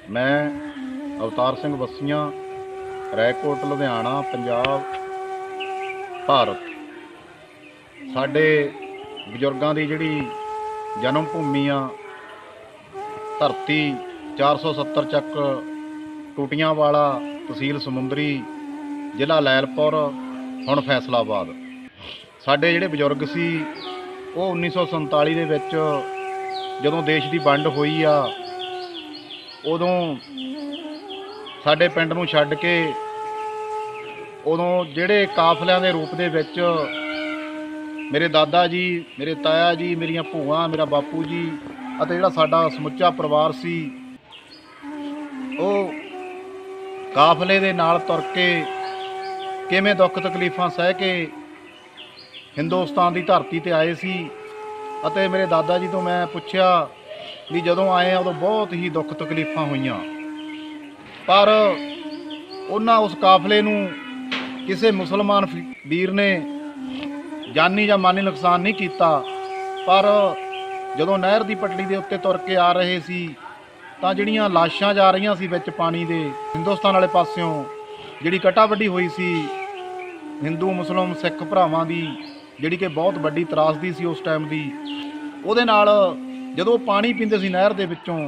मैं अवतार सिंह बस्सियां रैकोट लुधियाना पंजाब भारत। साडे बजुर्गों की जिहड़ी जन्म भूमि आ धरती 470 ਚੱਕ टूटियां वाला तहसील समुंदरी ਜ਼ਿਲ੍ਹਾ लैलपुर ਹੁਣ फैसलाबाद। साडे जिहड़े बजुर्ग सी वो 1947 ਦੇ ਵਿੱਚ ਜਦੋਂ देश की वंड होई आ उदों साडे पिंड नूं छड्ड के उदों जिहड़े काफलिਆਂ ਦੇ रूप ਦੇ ਵਿੱਚ मेरे दादा जी, मेरे ताया जी, मेरिया भूआ, मेरा बापू जी ਅਤੇ ਜਿਹੜਾ ਸਾਡਾ ਸਮੁੱਚਾ ਪਰਿਵਾਰ ਸੀ ਉਹ ਕਾਫਲੇ ਦੇ ਨਾਲ ਤੁਰ ਕੇ ਕਿਵੇਂ ਦੁੱਖ ਤਕਲੀਫਾਂ ਸਹਿ ਕੇ ਹਿੰਦੁਸਤਾਨ ਦੀ ਧਰਤੀ ਤੇ ਆਏ ਸੀ। ਅਤੇ ਮੇਰੇ ਦਾਦਾ ਜੀ ਤੋਂ ਮੈਂ ਪੁੱਛਿਆ ਵੀ ਜਦੋਂ ਆਏ ਆ ਉਦੋਂ ਬਹੁਤ ਹੀ ਦੁੱਖ ਤਕਲੀਫਾਂ ਹੋਈਆਂ, ਪਰ ਉਹਨਾਂ ਉਸ ਕਾਫਲੇ ਨੂੰ ਕਿਸੇ ਮੁਸਲਮਾਨ ਵੀਰ ਨੇ ਜਾਨੀ ਜਾਂ ਮਾਨੀ ਨੁਕਸਾਨ ਨਹੀਂ ਕੀਤਾ। ਪਰ ਜਦੋਂ ਨਹਿਰ ਦੀ ਪਟੜੀ ਦੇ ਉੱਤੇ ਤੁਰ ਕੇ ਆ ਰਹੇ ਸੀ ਤਾਂ ਜਿਹੜੀਆਂ ਲਾਸ਼ਾਂ ਜਾ ਰਹੀਆਂ ਸੀ ਵਿੱਚ ਪਾਣੀ ਦੇ, ਹਿੰਦੁਸਤਾਨ ਵਾਲੇ ਪਾਸਿਓਂ ਜਿਹੜੀ ਕਟਾ ਵੱਢੀ ਹੋਈ ਸੀ ਹਿੰਦੂ ਮੁਸਲਿਮ ਸਿੱਖ ਭਰਾਵਾਂ ਦੀ, ਜਿਹੜੀ ਕਿ ਬਹੁਤ ਵੱਡੀ ਤਰਾਸਦੀ ਸੀ ਉਸ ਟਾਈਮ ਦੀ, ਉਹਦੇ ਨਾਲ ਜਦੋਂ ਪਾਣੀ ਪੀਂਦੇ ਸੀ ਨਹਿਰ ਦੇ ਵਿੱਚੋਂ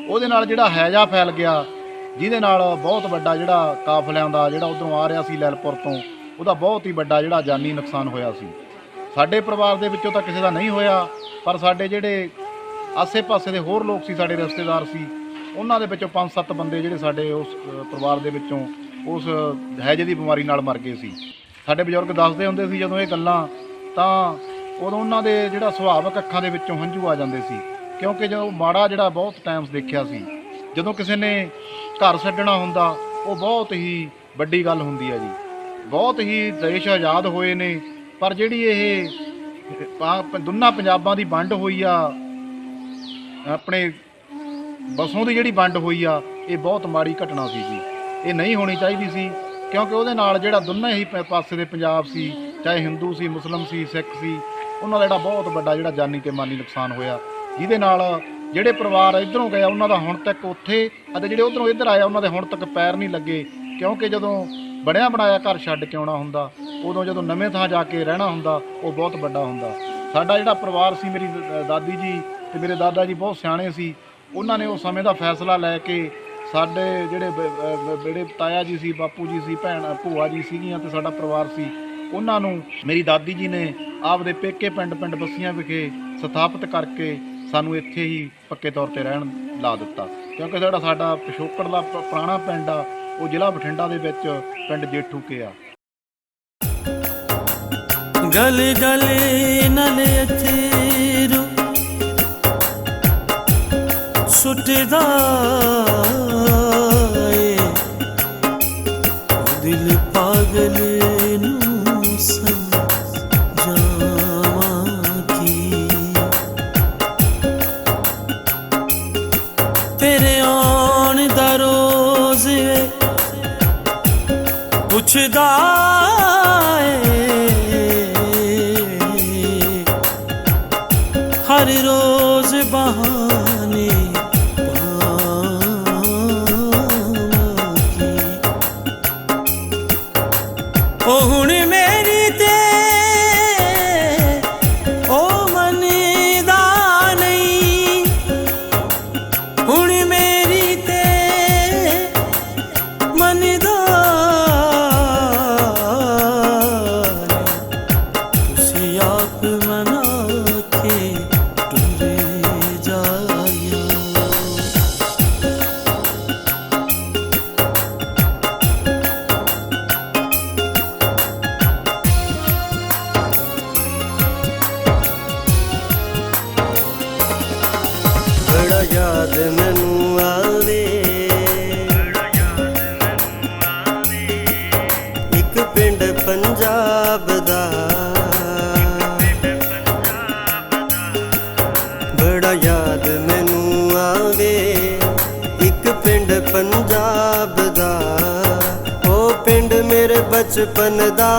ਉਹਦੇ ਨਾਲ ਜਿਹੜਾ ਹੈਜਾ ਫੈਲ ਗਿਆ, ਜਿਹਦੇ ਨਾਲ ਬਹੁਤ ਵੱਡਾ ਜਿਹੜਾ ਕਾਫਲਿਆਂ ਦਾ ਜਿਹੜਾ ਉੱਧਰੋਂ ਆ ਰਿਹਾ ਸੀ ਲੈਲਪੁਰ ਤੋਂ, ਉਹਦਾ ਬਹੁਤ ਹੀ ਵੱਡਾ ਜਿਹੜਾ ਜਾਨੀ ਨੁਕਸਾਨ ਹੋਇਆ ਸੀ। ਸਾਡੇ ਪਰਿਵਾਰ ਦੇ ਵਿੱਚੋਂ ਤਾਂ ਕਿਸੇ ਦਾ ਨਹੀਂ ਹੋਇਆ, ਪਰ ਸਾਡੇ ਜਿਹੜੇ ਆਸੇ-ਪਾਸੇ ਦੇ ਹੋਰ ਲੋਕ ਸੀ, ਸਾਡੇ ਰਿਸ਼ਤੇਦਾਰ ਸੀ, ਉਹਨਾਂ ਦੇ ਵਿੱਚੋਂ 5-7 ਬੰਦੇ ਜਿਹੜੇ ਸਾਡੇ ਉਸ ਪਰਿਵਾਰ ਦੇ ਵਿੱਚੋਂ ਉਸ ਹੈਜੇ ਦੀ ਬਿਮਾਰੀ ਨਾਲ ਮਰ ਗਏ ਸੀ। ਸਾਡੇ ਬਜ਼ੁਰਗ ਦੱਸਦੇ ਹੁੰਦੇ ਸੀ ਜਦੋਂ ਇਹ ਗੱਲਾਂ, ਤਾਂ ਉਦੋਂ ਉਹਨਾਂ ਦੇ ਜਿਹੜਾ ਸੁਭਾਵਿਕ ਅੱਖਾਂ ਦੇ ਵਿੱਚੋਂ ਹੰਝੂ ਆ ਜਾਂਦੇ ਸੀ, ਕਿਉਂਕਿ ਜਦੋਂ ਮਾੜਾ ਜਿਹੜਾ ਬਹੁਤ ਟਾਈਮਸ ਦੇਖਿਆ ਸੀ। ਜਦੋਂ ਕਿਸੇ ਨੇ ਘਰ ਛੱਡਣਾ ਹੁੰਦਾ ਉਹ ਬਹੁਤ ਹੀ ਵੱਡੀ ਗੱਲ ਹੁੰਦੀ ਹੈ ਜੀ। ਬਹੁਤ ਹੀ ਦੇਸ਼ ਆਜ਼ਾਦ ਹੋਏ ਨੇ, ਪਰ ਜਿਹੜੀ ਇਹ ਦੋਨਾਂ ਪੰਜਾਬਾਂ ਦੀ ਵੰਡ ਹੋਈ ਆ, ਆਪਣੇ ਬਸੋਂ ਦੀ ਜਿਹੜੀ ਵੰਡ ਹੋਈ ਆ, ਇਹ ਬਹੁਤ ਮਾੜੀ ਘਟਨਾ ਸੀ ਜੀ। ਇਹ ਨਹੀਂ ਹੋਣੀ ਚਾਹੀਦੀ ਸੀ, ਕਿਉਂਕਿ ਉਹਦੇ ਨਾਲ ਜਿਹੜਾ ਦੋਨੇ ਹੀ ਪਾਸੇ ਦੇ ਪੰਜਾਬ ਸੀ, ਚਾਹੇ ਹਿੰਦੂ ਸੀ, ਮੁਸਲਿਮ ਸੀ, ਸਿੱਖ ਸੀ, ਉਹਨਾਂ ਦਾ ਜਿਹੜਾ ਬਹੁਤ ਵੱਡਾ ਜਿਹੜਾ ਜਾਨੀ ਤੇ ਮਾਲੀ ਨੁਕਸਾਨ ਹੋਇਆ, ਜਿਹਦੇ ਨਾਲ ਜਿਹੜੇ ਪਰਿਵਾਰ ਇੱਧਰੋਂ ਗਏ ਉਹਨਾਂ ਦਾ ਹੁਣ ਤੱਕ ਉੱਥੇ, ਅਤੇ ਜਿਹੜੇ ਉੱਧਰੋਂ ਇੱਧਰ ਆਏ ਉਹਨਾਂ ਦੇ ਹੁਣ ਤੱਕ ਪੈਰ ਨਹੀਂ ਲੱਗੇ। ਕਿਉਂਕਿ ਜਦੋਂ ਬਣਿਆ ਬਣਾਇਆ ਘਰ ਛੱਡ ਕੇ ਆਉਣਾ ਹੁੰਦਾ, ਉਦੋਂ ਜਦੋਂ ਨਵੇਂ ਥਾਂ ਜਾ ਕੇ ਰਹਿਣਾ ਹੁੰਦਾ, ਉਹ ਬਹੁਤ ਵੱਡਾ ਹੁੰਦਾ। ਸਾਡਾ ਜਿਹੜਾ ਪਰਿਵਾਰ ਸੀ, ਮੇਰੀ ਦਾਦੀ ਜੀ ਅਤੇ ਮੇਰੇ ਦਾਦਾ ਜੀ ਬਹੁਤ ਸਿਆਣੇ ਸੀ, ਉਹਨਾਂ ਨੇ ਉਸ ਸਮੇਂ ਦਾ ਫੈਸਲਾ ਲੈ ਕੇ ਸਾਡੇ ਜਿਹੜੇ ਤਾਇਆ ਜੀ ਸੀ, ਬਾਪੂ ਜੀ ਸੀ, ਭੂਆ ਜੀ ਸੀਗੀਆਂ ਅਤੇ ਸਾਡਾ ਪਰਿਵਾਰ ਸੀ, ਉਹਨਾਂ ਨੂੰ ਮੇਰੀ ਦਾਦੀ ਜੀ ਨੇ ਆਪਦੇ ਪੇਕੇ ਪਿੰਡ ਬੱਸੀਆਂ ਵਿਖੇ ਸਥਾਪਿਤ ਕਰਕੇ ਸਾਨੂੰ ਇੱਥੇ ਹੀ ਪੱਕੇ ਤੌਰ 'ਤੇ ਰਹਿਣ ਲਾ ਦਿੱਤਾ। ਕਿਉਂਕਿ ਸਾਡਾ ਪਿਛੋਕੜ ਦਾ ਪੁਰਾਣਾ ਪਿੰਡ ਆ, ਉਹ ਜ਼ਿਲ੍ਹਾ ਬਠਿੰਡਾ ਦੇ ਵਿੱਚ ਪਿੰਡ ਜੇਠੂ ਕੇ ਆ। ਗਲੇ ਗਲੇ ਨਾਲ ਅਥੇਰੂ ਸੁੱਟਦਾ ਏ, ਦਿਲ ਪਾਗਲ ਨੂੰ ਸਮਝਾਵਾਂ ਕੀ, ਤੇਰੇ ਆਉਣ ਦਾ ਰੋਜ਼ ਪੁੱਛਦਾ हर रोज बहाने पावांगी। ओ हुण मेरी ते ओ मनदा नहीं, हुण मेरी ते मनदा तुसी आप मना के याद मैनू आवे एक पिंड पंजाब दा, बड़ा याद मैनू आवे एक पिंड पंजाब दा, ओ पिंड मेरे बचपन दा,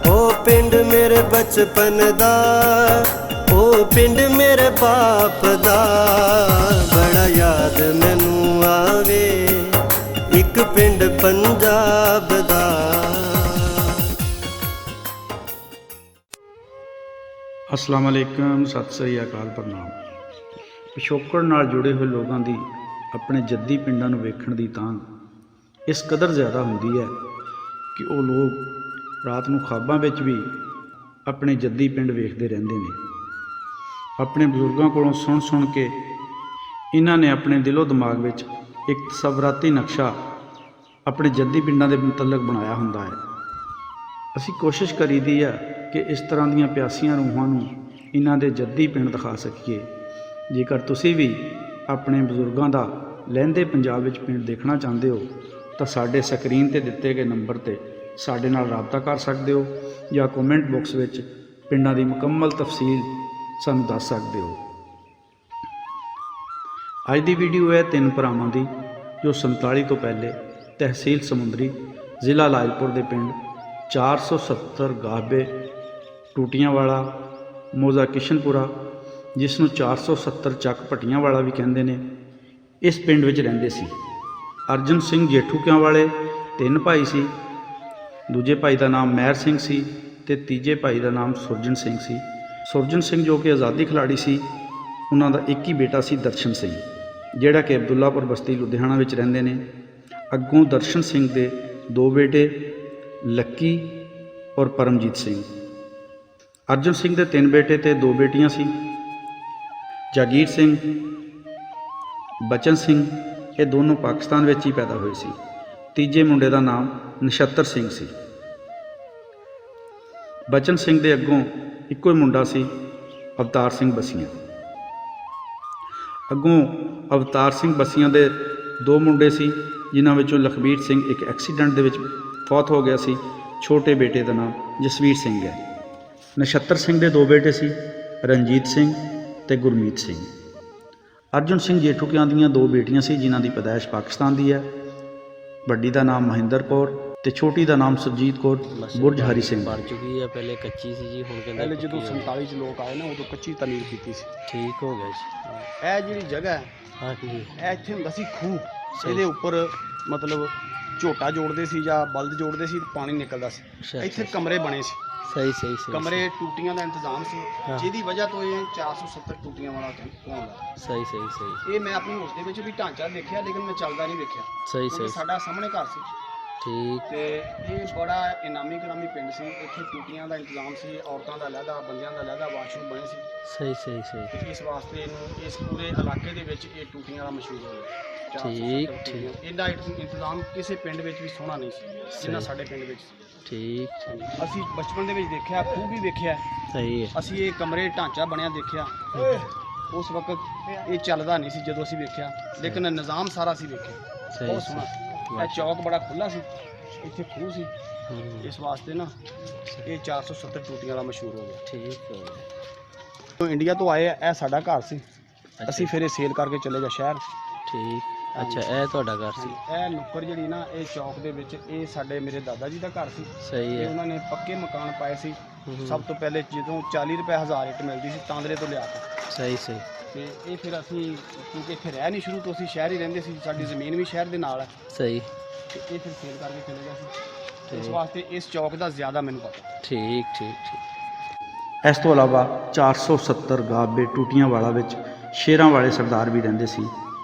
ओ पिंड मेरे बचपन दा, ओ ਪਿੰਡ ਮੇਰੇ ਬਾਪ ਦਾ ਬੜਾ ਯਾਦ ਮੈਨੂੰ ਆਵੇ, ਇੱਕ ਪਿੰਡ ਪੰਜਾਬ ਦਾ। ਅਸਲਾਮ ਵਾਲੇਕਮ, ਸਤਿ ਸ੍ਰੀ ਅਕਾਲ, ਪ੍ਰਣਾਮ। ਪਿਛੋਕੜ ਨਾਲ ਜੁੜੇ ਹੋਏ ਲੋਕਾਂ ਦੀ ਆਪਣੇ ਜੱਦੀ ਪਿੰਡਾਂ ਨੂੰ ਵੇਖਣ ਦੀ ਤਾਂਘ ਇਸ ਕਦਰ ਜ਼ਿਆਦਾ ਹੁੰਦੀ ਹੈ ਕਿ ਉਹ ਲੋਕ ਰਾਤ ਨੂੰ ਖ਼ਾਬਾਂ ਵਿੱਚ ਵੀ ਆਪਣੇ ਜੱਦੀ ਪਿੰਡ ਵੇਖਦੇ ਰਹਿੰਦੇ ਨੇ। ਆਪਣੇ ਬਜ਼ੁਰਗਾਂ ਕੋਲੋਂ ਸੁਣ ਸੁਣ ਕੇ ਇਹਨਾਂ ਨੇ ਆਪਣੇ ਦਿਲੋਂ ਦਿਮਾਗ ਵਿੱਚ ਇੱਕ ਤਸੱਵੁਰਾਤੀ ਨਕਸ਼ਾ ਆਪਣੇ ਜੱਦੀ ਪਿੰਡਾਂ ਦੇ ਮੁਤਲਕ ਬਣਾਇਆ ਹੁੰਦਾ ਹੈ। ਅਸੀਂ ਕੋਸ਼ਿਸ਼ ਕਰੀਦੀ ਆ ਕਿ ਇਸ ਤਰ੍ਹਾਂ ਦੀਆਂ ਪਿਆਸੀਆਂ ਰੂਹਾਂ ਨੂੰ ਇਹਨਾਂ ਦੇ ਜੱਦੀ ਪਿੰਡ ਦਿਖਾ ਸਕੀਏ। ਜੇਕਰ ਤੁਸੀਂ ਵੀ ਆਪਣੇ ਬਜ਼ੁਰਗਾਂ ਦਾ ਲਹਿੰਦੇ ਪੰਜਾਬ ਵਿੱਚ ਪਿੰਡ ਦੇਖਣਾ ਚਾਹੁੰਦੇ ਹੋ ਤਾਂ ਸਾਡੇ ਸਕਰੀਨ ਤੇ ਦਿੱਤੇ ਗਏ ਨੰਬਰ ਤੇ ਸਾਡੇ ਨਾਲ ਰਾਬਤਾ ਕਰ ਸਕਦੇ ਹੋ ਜਾਂ ਕਮੈਂਟ ਬਾਕਸ ਵਿੱਚ ਪਿੰਡਾਂ ਦੀ ਮੁਕੰਮਲ ਤਫਸੀਲ ਸਾਨੂੰ ਦੱਸ ਸਕਦੇ ਹੋ। ਅੱਜ ਦੀ ਵੀਡੀਓ ਹੈ ਤਿੰਨ ਭਰਾਵਾਂ ਦੀ ਜੋ 47 ਤੋਂ ਪਹਿਲੇ ਤਹਿਸੀਲ ਸਮੁੰਦਰੀ ਜ਼ਿਲ੍ਹਾ ਲਾਇਲਪੁਰ ਦੇ ਪਿੰਡ 470 ਗਾਹਬੇ ਟੂਟੀਆਂ ਵਾਲਾ ਮੋਜ਼ਾ ਕਿਸ਼ਨਪੁਰਾ, ਜਿਸ ਨੂੰ 470 ਚੱਕ ਭੱਟੀਆਂ ਵਾਲਾ ਵੀ ਕਹਿੰਦੇ ਨੇ, ਇਸ ਪਿੰਡ ਵਿੱਚ ਰਹਿੰਦੇ ਸੀ। ਅਰਜਨ ਸਿੰਘ ਜੇਠੂਕਿਆਂ ਵਾਲੇ ਤਿੰਨ ਭਾਈ ਸੀ। ਦੂਜੇ ਭਾਈ ਦਾ ਨਾਮ ਮਹਿਰ ਸਿੰਘ ਸੀ ਅਤੇ ਤੀਜੇ ਭਾਈ ਦਾ ਨਾਮ ਸੁਰਜਨ ਸਿੰਘ ਸੀ। ਸੁਰਜਨ ਸਿੰਘ ਜੋ ਕਿ ਆਜ਼ਾਦੀ ਖਿਲਾੜੀ ਸੀ, ਉਹਨਾਂ ਦਾ ਇੱਕ ਹੀ ਬੇਟਾ ਸੀ ਦਰਸ਼ਨ ਸਿੰਘ, ਜਿਹੜਾ ਕਿ ਅਬਦੁੱਲਾਪੁਰ ਬਸਤੀ ਲੁਧਿਆਣਾ ਵਿੱਚ ਰਹਿੰਦੇ ਨੇ। ਅੱਗੋਂ ਦਰਸ਼ਨ ਸਿੰਘ ਦੇ ਦੋ ਬੇਟੇ ਲੱਕੀ ਔਰ ਪਰਮਜੀਤ ਸਿੰਘ। ਅਰਜਨ ਸਿੰਘ ਦੇ ਤਿੰਨ ਬੇਟੇ ਤੇ ਦੋ ਬੇਟੀਆਂ ਸੀ। ਜਾਗੀਰ ਸਿੰਘ, ਬਚਨ ਸਿੰਘ, ਇਹ ਦੋਨੋਂ ਪਾਕਿਸਤਾਨ ਵਿੱਚ ਹੀ ਪੈਦਾ ਹੋਏ ਸੀ। ਤੀਜੇ ਮੁੰਡੇ ਦਾ ਨਾਮ ਨਛੱਤਰ ਸਿੰਘ ਸੀ। ਬਚਨ ਸਿੰਘ ਦੇ ਅੱਗੋਂ ਇੱਕੋ ਹੀ ਮੁੰਡਾ ਸੀ, ਅਵਤਾਰ ਸਿੰਘ ਬਸੀਆਂ। ਅੱਗੋਂ ਅਵਤਾਰ ਸਿੰਘ ਬਸੀਆਂ ਦੇ ਦੋ ਮੁੰਡੇ ਸੀ, ਜਿਨ੍ਹਾਂ ਵਿੱਚੋਂ ਲਖਬੀਰ ਸਿੰਘ ਇੱਕ ਐਕਸੀਡੈਂਟ ਦੇ ਵਿੱਚ ਫੌਤ ਹੋ ਗਿਆ ਸੀ। ਛੋਟੇ ਬੇਟੇ ਦਾ ਨਾਮ ਜਸਵੀਰ ਸਿੰਘ ਹੈ। ਨਛੱਤਰ ਸਿੰਘ ਦੇ ਦੋ ਬੇਟੇ ਸੀ, ਰਣਜੀਤ ਸਿੰਘ ਅਤੇ ਗੁਰਮੀਤ ਸਿੰਘ। ਅਰਜਨ ਸਿੰਘ ਜੇਠੂਕਿਆਂ ਦੀਆਂ ਦੋ ਬੇਟੀਆਂ ਸੀ, ਜਿਨ੍ਹਾਂ ਦੀ ਪੈਦਾਇਸ਼ ਪਾਕਿਸਤਾਨ ਦੀ ਹੈ। ਵੱਡੀ ਦਾ ਨਾਮ ਮਹਿੰਦਰ ਕੌਰ ਤੇ ਛੋਟੀ ਦਾ ਨਾਮ ਸੁਰਜੀਤ ਕੌਰ ਬੁਰਜ ਹਰੀ ਸਿੰਘ। ਬਣ ਚੁੱਕੀ ਹੈ, ਪਹਿਲੇ ਕੱਚੀ ਸੀ ਜੀ, ਹੁਣ ਕਹਿੰਦੇ ਪਹਿਲੇ ਜਦੋਂ 47 ਚ ਲੋਕ ਆਏ ਨਾ ਉਦੋਂ ਕੱਚੀ ਤਮੀਰ ਕੀਤੀ ਸੀ। ਠੀਕ ਹੋ ਗਿਆ ਜੀ। ਇਹ ਜਿਹੜੀ ਜਗ੍ਹਾ ਹੈ, ਹਾਂਜੀ ਇਹ ਇੱਥੇ ਹੁੰਦਾ ਸੀ ਖੂਹ। ਇਹਦੇ ਉੱਪਰ ਮਤਲਬ ਝੋਟਾ ਜੋੜਦੇ ਸੀ ਜਾਂ ਬਲਦ ਜੋੜਦੇ ਸੀ, ਪਾਣੀ ਨਿਕਲਦਾ ਸੀ। ਅੱਛਾ, ਇੱਥੇ ਕਮਰੇ ਬਣੇ ਸੀ, ਸਹੀ ਸਹੀ ਸਹੀ ਕਮਰੇ ਟੂਟੀਆਂ ਦਾ ਇੰਤਜ਼ਾਮ ਸੀ, ਹਾਂ। ਜਿਹਦੀ ਵਜ੍ਹਾ ਤੋਂ ਇਹ 470 ਟੂਟੀਆਂ ਵਾਲਾ ਹੁੰਦਾ। ਸਹੀ ਸਹੀ ਸਹੀ ਇਹ ਮੈਂ ਆਪਣੀ ਹੋਸ਼ ਦੇ ਵਿੱਚ ਵੀ ਢਾਂਚਾ ਦੇਖਿਆ, ਲੇਕਿਨ ਮੈਂ ਚੱਲਦਾ ਨਹੀਂ ਵੇਖਿਆ, ਸਹੀ ਕਿਉਂਕਿ ਸਹੀ ਸਾਡਾ ਸਾਹਮਣੇ ਘਰ ਸੀ ਠੀਕ ਤੇ ਇਹ ਬੜਾ ਇਨਾਮੀ ਗ੍ਰਾਮੀ ਪਿੰਡ ਸੀ। ਇੱਥੇ ਟੂਟੀਆਂ ਦਾ ਇੰਤਜ਼ਾਮ ਸੀ, ਔਰਤਾਂ ਦਾ ਅਲੱਗਾ, ਬੰਦਿਆਂ ਦਾ ਅਲੱਗਾ ਵਾਸ਼ਰੂਮ ਬਣੇ ਸੀ। ਸਹੀ ਸਹੀ ਸਹੀ ਤੇ ਇਸ ਵਾਸਤੇ ਇਹਨੂੰ ਇਸ ਪੂਰੇ ਇਲਾਕੇ ਦੇ ਵਿੱਚ ਇਹ ਟੂਟੀਆਂ ਵਾਲਾ ਮਸ਼ਹੂਰ ਹੋਇਆ। ਠੀਕ, 470 ਠੀਕ। ਇਹਦਾ ਇੰਤਜ਼ਾਮ ਕਿਸੇ ਪਿੰਡ ਵਿੱਚ ਵੀ ਸੋਹਣਾ ਨਹੀਂ ਸੀ ਜਿੰਨਾ ਸਾਡੇ ਪਿੰਡ ਵਿੱਚ ਸੀ। ਠੀਕ ਅਸੀਂ ਬਚਪਨ ਦੇ ਵਿੱਚ ਦੇਖਿਆ, ਖੂਹ ਵੀ ਵੇਖਿਆ, ਸਹੀ ਹੈ ਅਸੀਂ ਇਹ ਕਮਰੇ ਢਾਂਚਾ ਬਣਿਆ ਦੇਖਿਆ। ਉਸ ਵਕਤ ਇਹ ਚੱਲਦਾ ਨਹੀਂ ਸੀ ਜਦੋਂ ਅਸੀਂ ਵੇਖਿਆ, ਲੇਕਿਨ ਨਿਜ਼ਾਮ ਸਾਰਾ ਅਸੀਂ ਵੇਖਿਆ, ਸਹੀ ਬਹੁਤ ਸੋਹਣਾ। ਇਹ ਚੌਕ ਬੜਾ ਖੁੱਲ੍ਹਾ ਸੀ, ਇੱਥੇ ਖੂਹ ਸੀ, ਹਮ, ਇਸ ਵਾਸਤੇ ਨਾ ਇਹ 470 ਟੂਟੀਆਂ ਵਾਲਾ ਮਸ਼ਹੂਰ ਹੋ ਗਿਆ। ਠੀਕ ਹੋ ਗਿਆ। ਜਦੋਂ ਇੰਡੀਆ ਤੋਂ ਆਏ ਇਹ ਸਾਡਾ ਘਰ ਸੀ, ਅਸੀਂ ਫਿਰ ਇਹ ਸੇਲ ਕਰਕੇ ਚਲੇ ਗਏ ਸ਼ਹਿਰ। ਠੀਕ, ਅੱਛਾ ਇਹ ਤੁਹਾਡਾ ਘਰ ਸੀ। ਇਹ ਨੁੱਕਰ ਜਿਹੜੀ ਨਾ ਇਹ ਚੌਕ ਦੇ ਵਿੱਚ, ਇਹ ਸਾਡੇ ਮੇਰੇ ਦਾਦਾ ਜੀ ਦਾ ਘਰ ਸੀ। ਸਹੀ ਤੇ ਹੈ। ਉਹਨਾਂ ਨੇ ਪੱਕੇ ਮਕਾਨ ਪਾਏ ਸੀ। ਹਮ, ਸਭ ਤੋਂ ਪਹਿਲੇ ਜਦੋਂ 40 ਰੁਪਏ 1000 ਇੱਟ ਮਿਲਦੀ ਸੀ ਤਾਂਦਰੇ ਤੋਂ ਲਿਆ ਕੇ, ਸਹੀ ਸਹੀ ਤੇ ਇਹ ਫਿਰ ਅਸੀਂ ਕਿਉਂਕਿ ਇੱਥੇ ਰਹਿ ਨਹੀਂ ਸ਼ੁਰੂ ਤੋਂ, ਅਸੀਂ ਸ਼ਹਿਰ ਹੀ ਰਹਿੰਦੇ ਸੀ, ਸਾਡੀ ਜ਼ਮੀਨ ਵੀ ਸ਼ਹਿਰ ਦੇ ਨਾਲ ਹੈ, ਸਹੀ ਤੇ ਇਹ ਫਿਰ ਸੇਲ ਕਰਕੇ ਚਲੇ ਗਏ ਸੀ। ਇਸ ਠੀਕ। ਵਾਸਤੇ ਇਸ ਚੌਕ ਦਾ ਜ਼ਿਆਦਾ ਮੈਨੂੰ ਪਤਾ। ਠੀਕ ਠੀਕ ਠੀਕ ਇਸ ਤੋਂ ਇਲਾਵਾ 470 ਗਾਹਬੇ ਟੂਟੀਆਂ ਵਾਲਾ ਵਿੱਚ ਸ਼ੇਰਾਂ ਵਾਲੇ ਸਰਦਾਰ ਵੀ ਰਹਿੰਦੇ ਸੀ।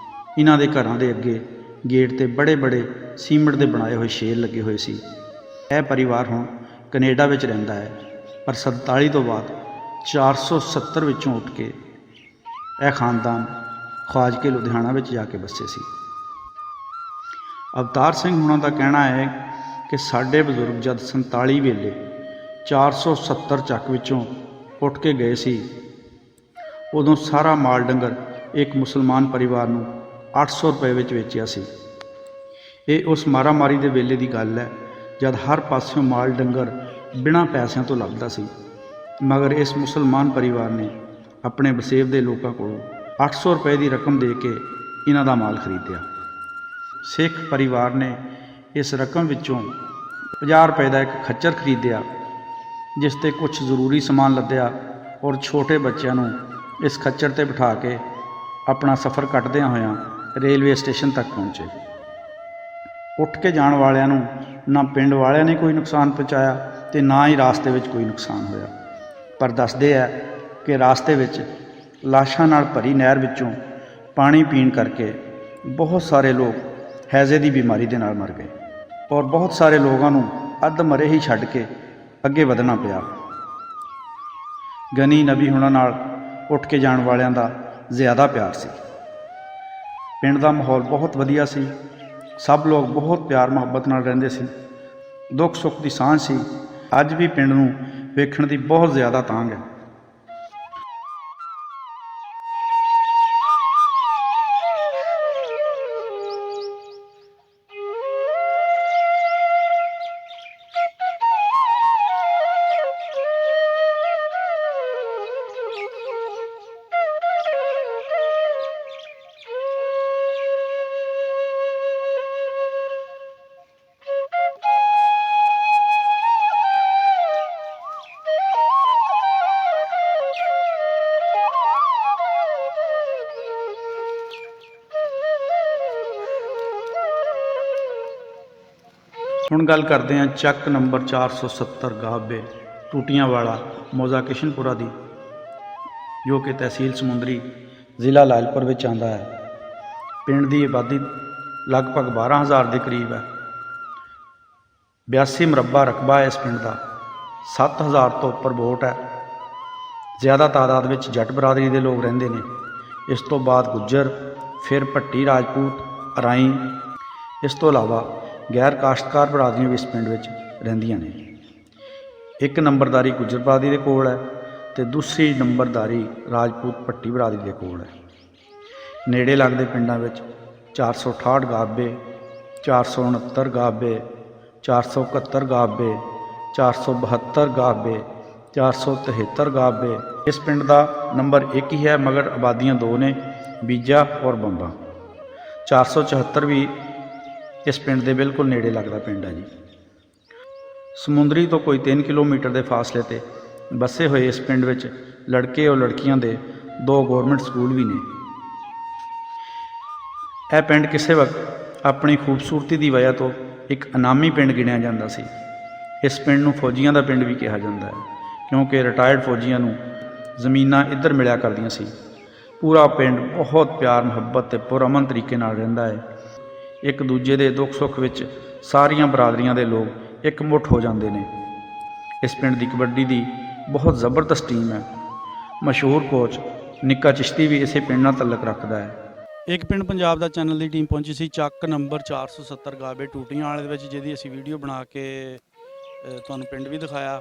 ਇਹਨਾਂ ਦੇ ਘਰਾਂ ਦੇ ਅੱਗੇ ਗੇਟ ਤੇ ਬੜੇ ਬੜੇ ਸੀਮਿੰਟ ਦੇ ਬਣਾਏ ਹੋਏ ਸ਼ੇਰ ਲੱਗੇ ਹੋਏ ਸੀ। ਇਹ ਪਰਿਵਾਰ ਹੁਣ ਕੈਨੇਡਾ ਵਿੱਚ ਰਹਿੰਦਾ ਹੈ, ਪਰ 47 ਤੋਂ ਬਾਅਦ 470 ਵਿੱਚੋਂ ਉੱਠ ਕੇ ਇਹ ਖਾਨਦਾਨ ਖਵਾਜਕੇ ਲੁਧਿਆਣਾ ਵਿੱਚ ਜਾ ਕੇ ਵੱਸੇ ਸੀ। ਅਵਤਾਰ ਸਿੰਘ ਹੁਣਾਂ ਦਾ ਕਹਿਣਾ ਹੈ ਕਿ ਸਾਡੇ ਬਜ਼ੁਰਗ ਜਦ 47 ਵੇਲੇ 470 ਚੱਕ ਵਿੱਚੋਂ ਉੱਠ ਕੇ ਗਏ ਸੀ, ਉਦੋਂ ਸਾਰਾ ਮਾਲ ਡੰਗਰ ਇੱਕ ਮੁਸਲਮਾਨ ਪਰਿਵਾਰ ਨੂੰ 800 ਰੁਪਏ ਵਿੱਚ ਵੇਚਿਆ ਸੀ। ਇਹ ਉਸ ਮਾਰਾਮਾਰੀ ਦੇ ਵੇਲੇ ਦੀ ਗੱਲ ਹੈ, ਜਦ ਹਰ ਪਾਸਿਓਂ ਮਾਲ ਡੰਗਰ ਬਿਨਾਂ ਪੈਸਿਆਂ ਤੋਂ ਲੱਭਦਾ ਸੀ, ਮਗਰ ਇਸ ਮੁਸਲਮਾਨ ਪਰਿਵਾਰ ਨੇ ਆਪਣੇ ਵਸੇਬ ਦੇ ਲੋਕਾਂ ਕੋਲੋਂ 800 ਰੁਪਏ ਦੀ ਰਕਮ ਦੇ ਕੇ ਇਹਨਾਂ ਦਾ ਮਾਲ ਖਰੀਦਿਆ। ਸਿੱਖ ਪਰਿਵਾਰ ਨੇ ਇਸ ਰਕਮ ਵਿੱਚੋਂ 50 ਰੁਪਏ ਦਾ ਇੱਕ ਖੱਚਰ ਖਰੀਦਿਆ, ਜਿਸ ਤੇ ਕੁਝ ਜ਼ਰੂਰੀ ਸਮਾਨ ਲੱਦਿਆ ਔਰ ਛੋਟੇ ਬੱਚਿਆਂ ਨੂੰ ਇਸ ਖੱਚਰ ਤੇ ਬਿਠਾ ਕੇ ਆਪਣਾ ਸਫ਼ਰ ਕੱਟਦਿਆਂ ਹੋਇਆਂ ਰੇਲਵੇ ਸਟੇਸ਼ਨ ਤੱਕ ਪਹੁੰਚੇ। ਉੱਠ ਕੇ ਜਾਣ ਵਾਲਿਆਂ ਨੂੰ ਨਾ ਪਿੰਡ ਵਾਲਿਆਂ ਨੇ ਕੋਈ ਨੁਕਸਾਨ ਪਹੁੰਚਾਇਆ ਤੇ ਨਾ ਹੀ ਰਾਸਤੇ ਵਿੱਚ ਕੋਈ ਨੁਕਸਾਨ ਹੋਇਆ। ਪਰ ਦੱਸਦੇ ਹੈ ਕਿ ਰਾਸਤੇ ਵਿੱਚ ਲਾਸ਼ਾਂ ਨਾਲ ਭਰੀ ਨਹਿਰ ਵਿੱਚੋਂ ਪਾਣੀ ਪੀਣ ਕਰਕੇ ਬਹੁਤ ਸਾਰੇ ਲੋਕ ਹੈਜ਼ੇ ਦੀ ਬਿਮਾਰੀ ਦੇ ਨਾਲ ਮਰ ਗਏ ਔਰ ਬਹੁਤ ਸਾਰੇ ਲੋਕਾਂ ਨੂੰ ਅੱਧ ਮਰੇ ਹੀ ਛੱਡ ਕੇ ਅੱਗੇ ਵਧਣਾ ਪਿਆ। ਗਨੀ ਨਬੀ ਹੁਣਾਂ ਨਾਲ ਉੱਠ ਕੇ ਜਾਣ ਵਾਲਿਆਂ ਦਾ ਜ਼ਿਆਦਾ ਪਿਆਰ ਸੀ। ਪਿੰਡ ਦਾ ਮਾਹੌਲ ਬਹੁਤ ਵਧੀਆ ਸੀ। ਸਭ ਲੋਕ ਬਹੁਤ ਪਿਆਰ ਮੁਹੱਬਤ ਨਾਲ ਰਹਿੰਦੇ ਸੀ। ਦੁੱਖ ਸੁੱਖ ਦੀ ਸਾਂਝ ਸੀ। ਅੱਜ ਵੀ ਪਿੰਡ ਨੂੰ ਵੇਖਣ ਦੀ ਬਹੁਤ ਜ਼ਿਆਦਾ ਤਾਂਘ ਹੈ। ਹੁਣ ਗੱਲ ਕਰਦੇ ਹਾਂ ਚੱਕ ਨੰਬਰ 470 ਗਾਬੇ ਟੂਟੀਆਂ ਵਾਲਾ ਮੌਜ਼ਾ ਕਿਸ਼ਨਪੁਰਾ ਦੀ, ਜੋ ਕਿ ਤਹਿਸੀਲ ਸਮੁੰਦਰੀ ਜ਼ਿਲ੍ਹਾ ਲਾਇਲਪੁਰ ਵਿੱਚ ਆਉਂਦਾ ਹੈ। ਪਿੰਡ ਦੀ ਆਬਾਦੀ ਲਗਭਗ 12,000 ਦੇ ਕਰੀਬ ਹੈ। 82 ਮੁਰੱਬਾ ਰਕਬਾ ਹੈ ਇਸ ਪਿੰਡ ਦਾ। 7,000 ਤੋਂ ਉੱਪਰ ਵੋਟ ਹੈ। ਜ਼ਿਆਦਾ ਤਾਦਾਦ ਵਿੱਚ ਜੱਟ ਬਰਾਦਰੀ ਦੇ ਲੋਕ ਰਹਿੰਦੇ ਨੇ। ਇਸ ਤੋਂ ਬਾਅਦ ਗੁੱਜਰ, ਫਿਰ ਭੱਟੀ, ਰਾਜਪੂਤ, ਅਰਾਈ। ਇਸ ਤੋਂ ਇਲਾਵਾ ਗੈਰ ਕਾਸ਼ਤਕਾਰ ਬਰਾਦਰੀਆਂ ਵੀ ਇਸ ਪਿੰਡ ਵਿੱਚ ਰਹਿੰਦੀਆਂ ਨੇ। ਇੱਕ ਨੰਬਰਦਾਰੀ ਗੁੱਜਰ ਬਰਾਦਰੀ ਦੇ ਕੋਲ ਹੈ ਅਤੇ ਦੂਸਰੀ ਨੰਬਰਦਾਰੀ ਰਾਜਪੂਤ ਭੱਟੀ ਬਰਾਦਰੀ ਦੇ ਕੋਲ ਹੈ। ਨੇੜੇ ਲੱਗਦੇ ਪਿੰਡਾਂ ਵਿੱਚ 468 ਗਾਬੇ, 469 ਗਾਬੇ, 471 ਗਾਬੇ, 472 ਗਾਬੇ, 473 ਗਾਬੇ। ਇਸ ਪਿੰਡ ਦਾ ਨੰਬਰ 1 ਹੀ ਹੈ, ਮਗਰ ਆਬਾਦੀਆਂ 2 ਨੇ, ਬੀਜਾ ਔਰ ਬੰਬਾ। 474 ਵੀ ਇਸ ਪਿੰਡ ਦੇ ਬਿਲਕੁਲ ਨੇੜੇ ਲੱਗਦਾ ਪਿੰਡ ਹੈ ਜੀ। ਸਮੁੰਦਰੀ ਤੋਂ ਕੋਈ 3 ਕਿਲੋਮੀਟਰ ਦੇ ਫਾਸਲੇ 'ਤੇ ਵਸੇ ਹੋਏ ਇਸ ਪਿੰਡ ਵਿੱਚ ਲੜਕੇ ਔਰ ਲੜਕੀਆਂ ਦੇ 2 ਗੌਰਮੈਂਟ ਸਕੂਲ ਵੀ ਨੇ। ਇਹ ਪਿੰਡ ਕਿਸੇ ਵਕਤ ਆਪਣੀ ਖੂਬਸੂਰਤੀ ਦੀ ਵਜ੍ਹਾ ਤੋਂ ਇੱਕ ਇਨਾਮੀ ਪਿੰਡ ਗਿਣਿਆ ਜਾਂਦਾ ਸੀ। ਇਸ ਪਿੰਡ ਨੂੰ ਫੌਜੀਆਂ ਦਾ ਪਿੰਡ ਵੀ ਕਿਹਾ ਜਾਂਦਾ ਹੈ, ਕਿਉਂਕਿ ਰਿਟਾਇਰਡ ਫੌਜੀਆਂ ਨੂੰ ਜ਼ਮੀਨਾਂ ਇੱਧਰ ਮਿਲਿਆ ਕਰਦੀਆਂ ਸੀ। ਪੂਰਾ ਪਿੰਡ ਬਹੁਤ ਪਿਆਰ ਮੁਹੱਬਤ ਅਤੇ ਪੁਰਅਮਨ ਤਰੀਕੇ ਨਾਲ ਰਹਿੰਦਾ ਹੈ। ਇੱਕ ਦੂਜੇ ਦੇ ਦੁੱਖ ਸੁੱਖ ਵਿੱਚ ਸਾਰੀਆਂ ਬਰਾਦਰੀਆਂ ਦੇ ਲੋਕ ਇਕਮੁੱਠ ਹੋ ਜਾਂਦੇ ਨੇ। ਇਸ ਪਿੰਡ ਦੀ ਕਬੱਡੀ ਦੀ ਬਹੁਤ ਜ਼ਬਰਦਸਤ ਟੀਮ ਹੈ। ਮਸ਼ਹੂਰ ਕੋਚ ਨਿੱਕਾ ਚਿਸ਼ਤੀ ਵੀ ਇਸੇ ਪਿੰਡ ਨਾਲ ਤਾਲੁਕ ਰੱਖਦਾ ਹੈ। ਇੱਕ ਪਿੰਡ ਪੰਜਾਬ ਦਾ ਚੈਨਲ ਦੀ ਟੀਮ ਪਹੁੰਚੀ ਸੀ ਚੱਕ ਨੰਬਰ 470 ਗਾਬੇ ਟੂਟੀਆਂ ਵਾਲੇ ਦੇ ਵਿੱਚ, ਜਿਹਦੀ ਅਸੀਂ ਵੀਡੀਓ ਬਣਾ ਕੇ ਤੁਹਾਨੂੰ ਪਿੰਡ ਵੀ ਦਿਖਾਇਆ।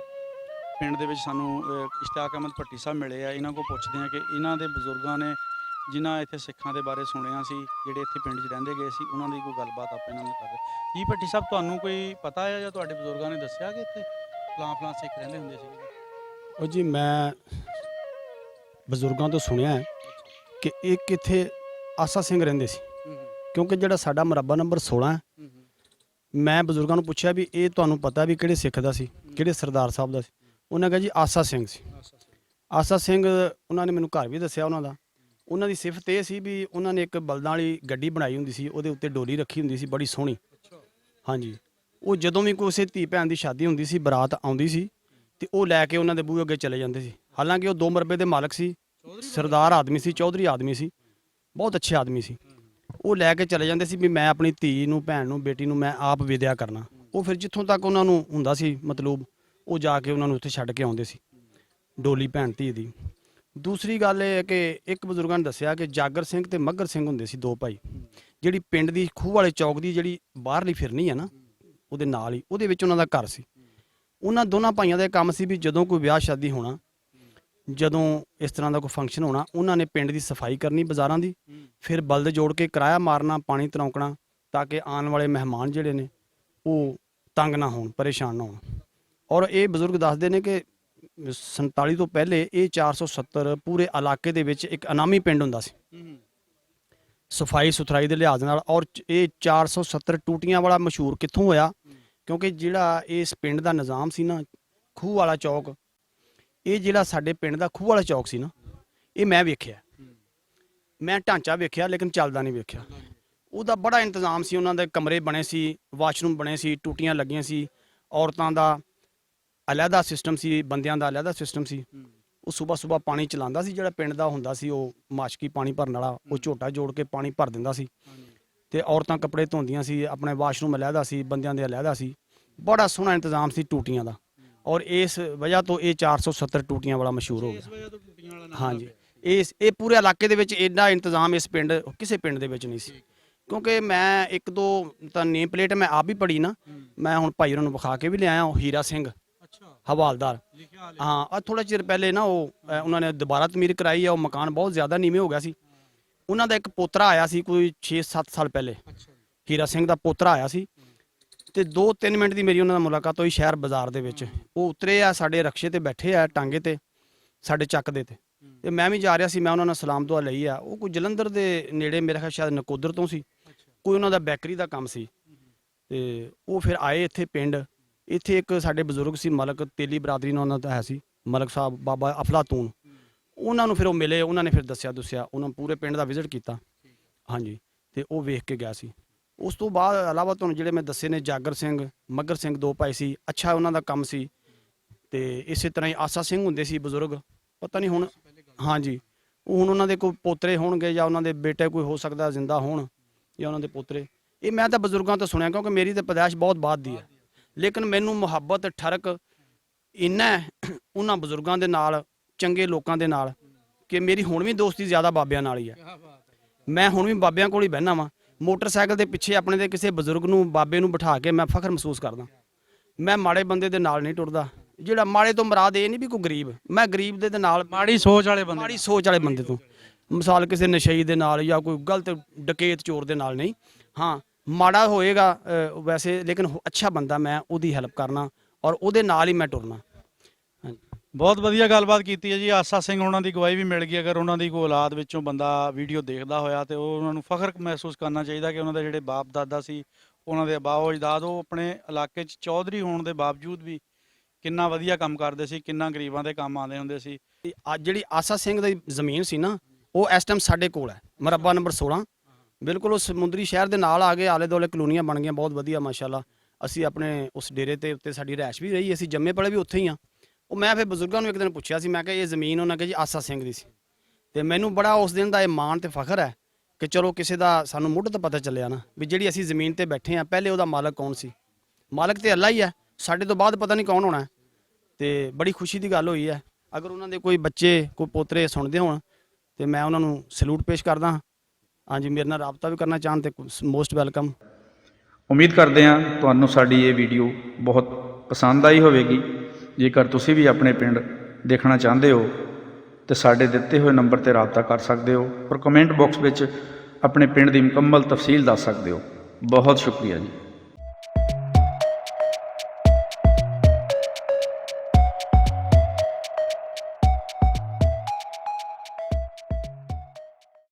ਪਿੰਡ ਦੇ ਵਿੱਚ ਸਾਨੂੰ ਇਸ਼ਤਿਆਕ ਅਹਿਮਦ ਭੱਟੀ ਸਾਹਿਬ ਮਿਲੇ ਆ। ਇਹਨਾਂ ਕੋਲ ਪੁੱਛਦੇ ਹਾਂ ਕਿ ਇਹਨਾਂ ਦੇ ਬਜ਼ੁਰਗਾਂ ਨੇ ਜਿਨ੍ਹਾਂ ਇੱਥੇ ਸਿੱਖਾਂ ਦੇ ਬਾਰੇ ਸੁਣਿਆ ਸੀ, ਜਿਹੜੇ ਇੱਥੇ ਪਿੰਡ 'ਚ ਰਹਿੰਦੇ ਗਏ ਸੀ, ਉਹਨਾਂ ਦੀ ਕੋਈ ਗੱਲਬਾਤ ਆਪਾਂ ਇਹਨਾਂ ਨਾਲ ਕਰਦੇ। ਜੀ ਭੱਟੀ ਸਾਹਿਬ, ਤੁਹਾਨੂੰ ਕੋਈ ਪਤਾ ਹੈ ਜਾਂ ਤੁਹਾਡੇ ਬਜ਼ੁਰਗਾਂ ਨੇ ਦੱਸਿਆ ਕਿ ਇੱਥੇ ਫਲਾਂ ਸਿੱਖ ਰਹਿੰਦੇ ਹੁੰਦੇ ਸੀ? ਉਹ ਜੀ ਮੈਂ ਬਜ਼ੁਰਗਾਂ ਤੋਂ ਸੁਣਿਆ ਕਿ ਇੱਕ ਇੱਥੇ ਆਸਾ ਸਿੰਘ ਰਹਿੰਦੇ ਸੀ, ਕਿਉਂਕਿ ਜਿਹੜਾ ਸਾਡਾ ਮੁਰੱਬਾ ਨੰਬਰ 16 ਹੈ। ਮੈਂ ਬਜ਼ੁਰਗਾਂ ਨੂੰ ਪੁੱਛਿਆ ਵੀ ਇਹ ਤੁਹਾਨੂੰ ਪਤਾ ਵੀ ਕਿਹੜੇ ਸਿੱਖ ਦਾ ਸੀ, ਕਿਹੜੇ ਸਰਦਾਰ ਸਾਹਿਬ ਦਾ ਸੀ? ਉਹਨਾਂ ਕਿਹਾ ਜੀ ਆਸਾ ਸਿੰਘ ਸੀ। ਆਸਾ ਸਿੰਘ ਉਹਨਾਂ ਨੇ ਮੈਨੂੰ ਘਰ ਵੀ ਦੱਸਿਆ ਉਹਨਾਂ ਦਾ। ਉਹਨਾਂ ਦੀ ਸਿਫਤ ਇਹ ਸੀ ਵੀ ਉਹਨਾਂ ਨੇ ਇੱਕ ਬਲਦਾਂ ਵਾਲੀ ਗੱਡੀ ਬਣਾਈ ਹੁੰਦੀ ਸੀ, ਉਹਦੇ ਉੱਤੇ ਡੋਲੀ ਰੱਖੀ ਹੁੰਦੀ ਸੀ ਬੜੀ ਸੋਹਣੀ। ਹਾਂਜੀ, ਉਹ ਜਦੋਂ ਵੀ ਕਿਸੇ ਧੀ ਭੈਣ ਦੀ ਸ਼ਾਦੀ ਹੁੰਦੀ ਸੀ, ਬਰਾਤ ਆਉਂਦੀ ਸੀ ਤੇ ਉਹ ਲੈ ਕੇ ਉਹਨਾਂ ਦੇ ਬੂਹੇ ਅੱਗੇ ਚਲੇ ਜਾਂਦੇ ਸੀ। ਹਾਲਾਂਕਿ ਉਹ 2 ਮਰਬੇ ਦੇ ਮਾਲਕ ਸੀ, ਸਰਦਾਰ ਆਦਮੀ ਸੀ, ਚੌਧਰੀ ਆਦਮੀ ਸੀ, ਬਹੁਤ ਅੱਛੇ ਆਦਮੀ ਸੀ। ਉਹ ਲੈ ਕੇ ਚਲੇ ਜਾਂਦੇ ਸੀ ਵੀ ਮੈਂ ਆਪਣੀ ਧੀ ਨੂੰ, ਭੈਣ ਨੂੰ, ਬੇਟੀ ਨੂੰ ਮੈਂ ਆਪ ਵਿਦਿਆ ਕਰਨਾ। ਉਹ ਫਿਰ ਜਿੱਥੋਂ ਤੱਕ ਉਹਨਾਂ ਨੂੰ ਹੁੰਦਾ ਸੀ ਮਤਲਬ ਉਹ ਜਾ ਕੇ ਉਹਨਾਂ ਨੂੰ ਉੱਥੇ ਛੱਡ ਕੇ ਆਉਂਦੇ ਸੀ, ਡੋਲੀ ਭੈਣ ਧੀ ਦੀ। ਦੂਸਰੀ ਗੱਲ ਇਹ ਹੈ ਕਿ ਇੱਕ ਬਜ਼ੁਰਗਾਂ ਨੇ ਦੱਸਿਆ ਕਿ ਜਾਗਰ ਸਿੰਘ ਤੇ ਮੱਘਰ ਸਿੰਘ ਹੁੰਦੇ ਸੀ 2 ਭਾਈ। ਜਿਹੜੀ ਪਿੰਡ ਦੀ ਖੂਹ ਵਾਲੇ ਚੌਕ ਦੀ ਜਿਹੜੀ ਬਾਹਰਲੀ ਫਿਰਨੀ ਹੈ ਨਾ, ਉਹਦੇ ਨਾਲ ਹੀ ਉਹਦੇ ਵਿੱਚ ਉਹਨਾਂ ਦਾ ਘਰ ਸੀ। ਉਹਨਾਂ ਦੋਨਾਂ ਭਾਈਆਂ ਦਾ ਕੰਮ ਸੀ ਵੀ ਜਦੋਂ ਕੋਈ ਵਿਆਹ ਸ਼ਾਦੀ ਹੋਣਾ, ਜਦੋਂ ਇਸ ਤਰ੍ਹਾਂ ਦਾ ਕੋਈ ਫੰਕਸ਼ਨ ਹੋਣਾ, ਉਹਨਾਂ ਨੇ ਪਿੰਡ ਦੀ ਸਫਾਈ ਕਰਨੀ ਬਾਜ਼ਾਰਾਂ ਦੀ, ਫਿਰ ਬਲਦ ਜੋੜ ਕੇ ਕਿਰਾਇਆ ਮਾਰਨਾ, ਪਾਣੀ ਤਰੌਂਕਣਾ, ਤਾਂ ਕਿ ਆਉਣ ਵਾਲੇ ਮਹਿਮਾਨ ਜਿਹੜੇ ਨੇ ਉਹ ਤੰਗ ਨਾ ਹੋਣ, ਪਰੇਸ਼ਾਨ ਨਾ ਹੋਣ। ਔਰ ਇਹ ਬਜ਼ੁਰਗ ਦੱਸਦੇ ਨੇ ਕਿ 47 ਤੋਂ ਪਹਿਲੇ ਇਹ 470 ਪੂਰੇ ਇਲਾਕੇ ਦੇ ਵਿੱਚ ਇੱਕ ਇਨਾਮੀ ਪਿੰਡ ਹੁੰਦਾ ਸੀ ਸਫਾਈ ਸੁਥਰਾਈ ਦੇ ਲਿਹਾਜ਼ ਨਾਲ। ਔਰ ਇਹ 470 ਟੂਟੀਆਂ ਵਾਲਾ ਮਸ਼ਹੂਰ ਕਿੱਥੋਂ ਹੋਇਆ? ਕਿਉਂਕਿ ਜਿਹੜਾ ਇਸ ਪਿੰਡ ਦਾ ਨਿਜ਼ਾਮ ਸੀ ਨਾ, ਖੂਹ ਵਾਲਾ ਚੌਕ, ਇਹ ਜਿਹੜਾ ਸਾਡੇ ਪਿੰਡ ਦਾ ਖੂਹ ਵਾਲਾ ਚੌਕ ਸੀ ਨਾ, ਇਹ ਮੈਂ ਵੇਖਿਆ, ਮੈਂ ਢਾਂਚਾ ਵੇਖਿਆ ਲੇਕਿਨ ਚੱਲਦਾ ਨਹੀਂ ਵੇਖਿਆ। ਉਹਦਾ ਬੜਾ ਇੰਤਜ਼ਾਮ ਸੀ, ਉਹਨਾਂ ਦੇ ਕਮਰੇ ਬਣੇ ਸੀ, ਵਾਸ਼ਰੂਮ ਬਣੇ ਸੀ, ਟੂਟੀਆਂ ਲੱਗੀਆਂ ਸੀ, ਔਰਤਾਂ ਦਾ ਅਲੱਗਾ ਸਿਸਟਮ ਸੀ, ਬੰਦਿਆਂ ਦਾ ਅਲੱਗਾ ਸਿਸਟਮ ਸੀ। ਉਹ ਸਵੇਰ ਪਾਣੀ ਚਲਾਉਂਦਾ ਸੀ, ਜਿਹੜਾ ਪਿੰਡ ਦਾ ਹੁੰਦਾ ਸੀ ਉਹ ਮਾਸ਼ਕੀ ਪਾਣੀ ਭਰਨ ਵਾਲਾ, ਉਹ ਝੋਟਾ ਜੋੜ ਕੇ ਪਾਣੀ ਭਰ ਦਿੰਦਾ ਸੀ ਤੇ ਔਰਤਾਂ ਕੱਪੜੇ ਧੋਂਦੀਆਂ ਸੀ, ਆਪਣੇ ਵਾਸ਼ਰੂਮ ਅਲੱਗਾ ਸੀ, ਬੰਦਿਆਂ ਦੇ ਅਲੱਗਾ ਸੀ। ਬੜਾ ਸੋਹਣਾ ਇੰਤਜ਼ਾਮ ਸੀ ਟੂਟੀਆਂ ਦਾ, ਔਰ ਇਸ ਵਜ੍ਹਾ ਤੋਂ ਇਹ 470 ਟੂਟੀਆਂ ਵਾਲਾ ਮਸ਼ਹੂਰ ਹੋ ਗਿਆ। ਹਾਂਜੀ, ਇਹ ਪੂਰੇ ਇਲਾਕੇ ਦੇ ਵਿੱਚ ਇੰਨਾ ਇੰਤਜ਼ਾਮ ਇਸ ਪਿੰਡ ਕਿਸੇ ਪਿੰਡ ਦੇ ਵਿੱਚ ਨਹੀਂ ਸੀ। ਕਿਉਂਕਿ ਮੈਂ ਇੱਕ ਦੋ ਤਾਂ ਨੇਮ ਪਲੇਟ ਮੈਂ ਆਪ ਵੀ ਪੜ੍ਹੀ ਨਾ, ਮੈਂ ਹੁਣ ਭਾਈ ਉਹਨਾਂ ਨੂੰ ਵਿਖਾ ਕੇ ਵੀ ਲਿਆਇਆ। ਉਹ ਹੀਰਾ ਸਿੰਘ ਹਵਾਲਦਾਰ, ਹਾਂ, ਆ ਥੋੜਾ ਚਿਰ ਪਹਿਲੇ ਨਾ ਉਹਨਾਂ ਨੇ ਦੁਬਾਰਾ ਤਮੀਰ ਕਰਾਈ ਆ। ਉਹ ਮਕਾਨ ਬਹੁਤ ਜ਼ਿਆਦਾ ਨੀਵੇਂ ਹੋ ਗਿਆ ਸੀ। ਉਹਨਾਂ ਦਾ ਇੱਕ ਪੋਤਰਾ ਆਇਆ ਸੀ ਕੋਈ 6-7 ਸਾਲ ਪਹਿਲੇ, ਹੀਰਾ ਸਿੰਘ ਦਾ ਪੋਤਰਾ ਆਇਆ ਸੀ ਤੇ 2-3 ਮਿੰਟ ਦੀ ਮੇਰੀ ਉਹਨਾਂ ਨਾਲ ਮੁਲਾਕਾਤ ਹੋਈ ਸ਼ਹਿਰ ਬਾਜ਼ਾਰ ਦੇ ਵਿੱਚ। ਉਹ ਉਤਰੇ ਆ, ਸਾਡੇ ਰਕਸ਼ੇ ਤੇ ਬੈਠੇ ਆ, ਟਾਂਗੇ ਤੇ ਸਾਡੇ ਚੱਕ ਦੇ ਤੇ ਮੈਂ ਵੀ ਜਾ ਰਿਹਾ ਸੀ। ਮੈਂ ਉਹਨਾਂ ਨਾਲ ਸਲਾਮ ਦੁਆ ਲਈ ਆ। ਉਹ ਕੋਈ ਜਲੰਧਰ ਦੇ ਨੇੜੇ, ਮੇਰੇ ਖਿਆਲ ਸ਼ਾਇਦ ਨਕੋਦਰ ਤੋਂ ਸੀ, ਕੋਈ ਉਹਨਾਂ ਦਾ ਬੈਕਰੀ ਦਾ ਕੰਮ ਸੀ। ਤੇ ਉਹ ਫਿਰ ਆਏ ਇੱਥੇ ਪਿੰਡ। ਇੱਥੇ ਇੱਕ ਸਾਡੇ ਬਜ਼ੁਰਗ ਸੀ ਮਲਕ, ਤੇਲੀ ਬਰਾਦਰੀ ਨਾਲ ਉਹਨਾਂ ਦਾ ਹੈ ਸੀ, ਮਲਕ ਸਾਹਿਬ ਬਾਬਾ ਅਫਲਾਤੂਨ। ਉਹਨਾਂ ਨੂੰ ਫਿਰ ਉਹ ਮਿਲੇ, ਉਹਨਾਂ ਨੇ ਫਿਰ ਦੱਸਿਆ ਉਹਨਾਂ ਪੂਰੇ ਪਿੰਡ ਦਾ ਵਿਜ਼ਿਟ ਕੀਤਾ। ਹਾਂਜੀ, ਤੇ ਉਹ ਵੇਖ ਕੇ ਗਿਆ ਸੀ। ਉਸ ਤੋਂ ਬਾਅਦ ਇਲਾਵਾ ਤੁਹਾਨੂੰ ਜਿਹੜੇ ਮੈਂ ਦੱਸੇ ਨੇ, ਜਾਗਰ ਸਿੰਘ, ਮੱਗਰ ਸਿੰਘ, 2 ਭਾਈ ਸੀ, ਅੱਛਾ ਉਹਨਾਂ ਦਾ ਕੰਮ ਸੀ। ਤੇ ਇਸੇ ਤਰ੍ਹਾਂ ਹੀ ਆਸਾ ਸਿੰਘ ਹੁੰਦੇ ਸੀ ਬਜ਼ੁਰਗ, ਪਤਾ ਨਹੀਂ ਹੁਣ, ਹਾਂਜੀ, ਉਹ ਹੁਣ ਉਹਨਾਂ ਦੇ ਕੋਈ ਪੋਤਰੇ ਹੋਣਗੇ ਜਾਂ ਉਹਨਾਂ ਦੇ ਬੇਟੇ ਕੋਈ ਹੋ ਸਕਦਾ ਜ਼ਿੰਦਾ ਹੋਣ ਜਾਂ ਉਹਨਾਂ ਦੇ ਪੋਤਰੇ। ਇਹ ਮੈਂ ਤਾਂ ਬਜ਼ੁਰਗਾਂ ਤੋਂ ਸੁਣਿਆ, ਕਿਉਂਕਿ ਮੇਰੀ ਤਾਂ ਪੈਦਾਇਸ਼ ਬਹੁਤ ਬਾਅਦ ਦੀ ਹੈ, ਲੇਕਿਨ ਮੈਨੂੰ ਮੁਹੱਬਤ ਠਰਕ ਇੰਨਾ ਉਹਨਾਂ ਬਜ਼ੁਰਗਾਂ ਦੇ ਨਾਲ, ਚੰਗੇ ਲੋਕਾਂ ਦੇ ਨਾਲ, ਕਿ ਮੇਰੀ ਹੁਣ ਵੀ ਦੋਸਤੀ ਜ਼ਿਆਦਾ ਬਾਬਿਆਂ ਨਾਲ ਹੀ ਹੈ। ਮੈਂ ਹੁਣ ਵੀ ਬਾਬਿਆਂ ਕੋਲ ਹੀ ਬਹਿਨਾ ਵਾਂ। ਮੋਟਰਸਾਈਕਲ ਦੇ ਪਿੱਛੇ ਆਪਣੇ ਦੇ ਕਿਸੇ ਬਜ਼ੁਰਗ ਨੂੰ, ਬਾਬੇ ਨੂੰ ਬਿਠਾ ਕੇ ਮੈਂ ਫਖਰ ਮਹਿਸੂਸ ਕਰਦਾ। ਮੈਂ ਮਾੜੇ ਬੰਦੇ ਦੇ ਨਾਲ ਨਹੀਂ ਟੁਰਦਾ। ਜਿਹੜਾ ਮਾੜੇ ਤੋਂ ਮੁਰਾਦ ਇਹ ਨਹੀਂ ਵੀ ਕੋਈ ਗਰੀਬ, ਮੈਂ ਗਰੀਬ ਦੇ ਨਾਲ, ਮਾੜੀ ਸੋਚ ਵਾਲੇ ਬੰਦੇ ਤੋਂ, ਮਿਸਾਲ ਕਿਸੇ ਨਸ਼ਈ ਦੇ ਨਾਲ ਜਾਂ ਕੋਈ ਗਲਤ ਡਕੈਤ ਚੋਰ ਦੇ ਨਾਲ ਨਹੀਂ। ਹਾਂ, ਮਾੜਾ ਹੋਏਗਾ ਵੈਸੇ, ਲੇਕਿਨ ਅੱਛਾ ਬੰਦਾ, ਮੈਂ ਉਹਦੀ ਹੈਲਪ ਕਰਨਾ ਔਰ ਉਹਦੇ ਨਾਲ ਹੀ ਮੈਂ ਟੁਰਨਾ। ਬਹੁਤ ਵਧੀਆ ਗੱਲਬਾਤ ਕੀਤੀ ਹੈ ਜੀ। ਆਸਾ ਸਿੰਘ ਉਹਨਾਂ ਦੀ ਗਵਾਹੀ ਵੀ ਮਿਲ ਗਈ। ਅਗਰ ਉਹਨਾਂ ਦੀ ਕੋਈ ਔਲਾਦ ਵਿੱਚੋਂ ਬੰਦਾ ਵੀਡੀਓ ਦੇਖਦਾ ਹੋਇਆ ਤੇ ਉਹ ਉਹਨਾਂ ਨੂੰ ਫਖਰ ਮਹਿਸੂਸ ਕਰਨਾ ਚਾਹੀਦਾ ਕਿ ਉਹਨਾਂ ਦੇ ਜਿਹੜੇ ਬਾਪ ਦਾਦਾ ਸੀ, ਉਹਨਾਂ ਦੇ ਆਬਾਓ ਅਜਦਾਦ, ਉਹ ਆਪਣੇ ਇਲਾਕੇ 'ਚ ਚੌਧਰੀ ਹੋਣ ਦੇ ਬਾਵਜੂਦ ਵੀ ਕਿੰਨਾ ਵਧੀਆ ਕੰਮ ਕਰਦੇ ਸੀ, ਕਿੰਨਾ ਗਰੀਬਾਂ ਦੇ ਕੰਮ ਆਉਂਦੇ ਹੁੰਦੇ ਸੀ। ਜਿਹੜੀ ਆਸਾ ਸਿੰਘ ਦੀ ਜ਼ਮੀਨ ਸੀ ਨਾ, ਉਹ ਇਸ ਟਾਈਮ ਸਾਡੇ ਕੋਲ ਹੈ, ਮਰਬਾ ਨੰਬਰ 16, ਬਿਲਕੁਲ ਉਹ ਸਮੁੰਦਰੀ ਸ਼ਹਿਰ ਦੇ ਨਾਲ ਆ ਗਏ। ਆਲੇ ਦੁਆਲੇ ਕਲੋਨੀਆਂ ਬਣ ਗਈਆਂ ਬਹੁਤ ਵਧੀਆ ਮਾਸ਼ਾਅੱਲਾ। ਅਸੀਂ ਆਪਣੇ ਉਸ ਡੇਰੇ ਤੇ ਉੱਤੇ ਸਾਡੀ ਰਿਹਾਇਸ਼ ਵੀ ਰਹੀ, ਅਸੀਂ ਜੰਮੇ ਪਲੇ ਵੀ ਉੱਥੇ ਹੀ ਆ। ਉਹ ਮੈਂ ਫਿਰ ਬਜ਼ੁਰਗਾਂ ਨੂੰ ਇੱਕ ਦਿਨ ਪੁੱਛਿਆ ਸੀ, ਮੈਂ ਕਿਹਾ ਇਹ ਜ਼ਮੀਨ, ਉਹਨਾਂ ਕਿਹਾ ਜੀ ਆਸਾ ਸਿੰਘ ਦੀ ਸੀ। ਤੇ ਮੈਨੂੰ ਬੜਾ ਉਸ ਦਿਨ ਦਾ ਇਹ ਮਾਣ ਤੇ ਫਖਰ ਹੈ ਕਿ ਚਲੋ ਕਿਸੇ ਦਾ ਸਾਨੂੰ ਮੁੱਢ ਤੋਂ ਪਤਾ ਚੱਲਿਆ ਨਾ ਵੀ ਜਿਹੜੀ ਅਸੀਂ ਜ਼ਮੀਨ ਤੇ ਬੈਠੇ ਆ, ਪਹਿਲੇ ਉਹਦਾ ਮਾਲਕ ਕੌਣ ਸੀ। ਮਾਲਕ ਤੇ ਅੱਲਾ ਹੀ ਹੈ, ਸਾਡੇ ਤੋਂ ਬਾਅਦ ਪਤਾ ਨਹੀਂ ਕੌਣ ਹੋਣਾ। ਤੇ ਬੜੀ ਖੁਸ਼ੀ ਦੀ ਗੱਲ ਹੋਈ ਹੈ। ਅਗਰ ਉਹਨਾਂ ਦੇ ਕੋਈ ਬੱਚੇ, ਕੋਈ ਪੋਤਰੇ ਸੁਣਦੇ ਹੋਣ ਤੇ ਮੈਂ ਉਹਨਾਂ ਨੂੰ ਸਲੂਟ ਪੇਸ਼ ਕਰਦਾ ਹਾਂ। ਹਾਂਜੀ, ਮੇਰੇ ਨਾਲ ਰਾਬਤਾ ਵੀ ਕਰਨਾ ਚਾਹਣ ਤੇ ਮੋਸਟ ਵੈਲਕਮ। ਉਮੀਦ ਕਰਦੇ ਹਾਂ ਤੁਹਾਨੂੰ ਸਾਡੀ ਇਹ ਵੀਡੀਓ ਬਹੁਤ ਪਸੰਦ ਆਈ ਹੋਵੇਗੀ। ਜੇਕਰ ਤੁਸੀਂ ਵੀ ਆਪਣੇ ਪਿੰਡ ਦੇਖਣਾ ਚਾਹੁੰਦੇ ਹੋ ਤੇ ਸਾਡੇ ਦਿੱਤੇ ਹੋਏ ਨੰਬਰ ਤੇ ਰਾਬਤਾ ਕਰ ਸਕਦੇ ਹੋ ਔਰ ਕਮੈਂਟ ਬਾਕਸ ਵਿੱਚ ਆਪਣੇ ਪਿੰਡ ਦੀ ਮੁਕੰਮਲ ਤਫਸੀਲ ਦੱਸ ਸਕਦੇ ਹੋ। ਬਹੁਤ ਸ਼ੁਕਰੀਆ ਜੀ।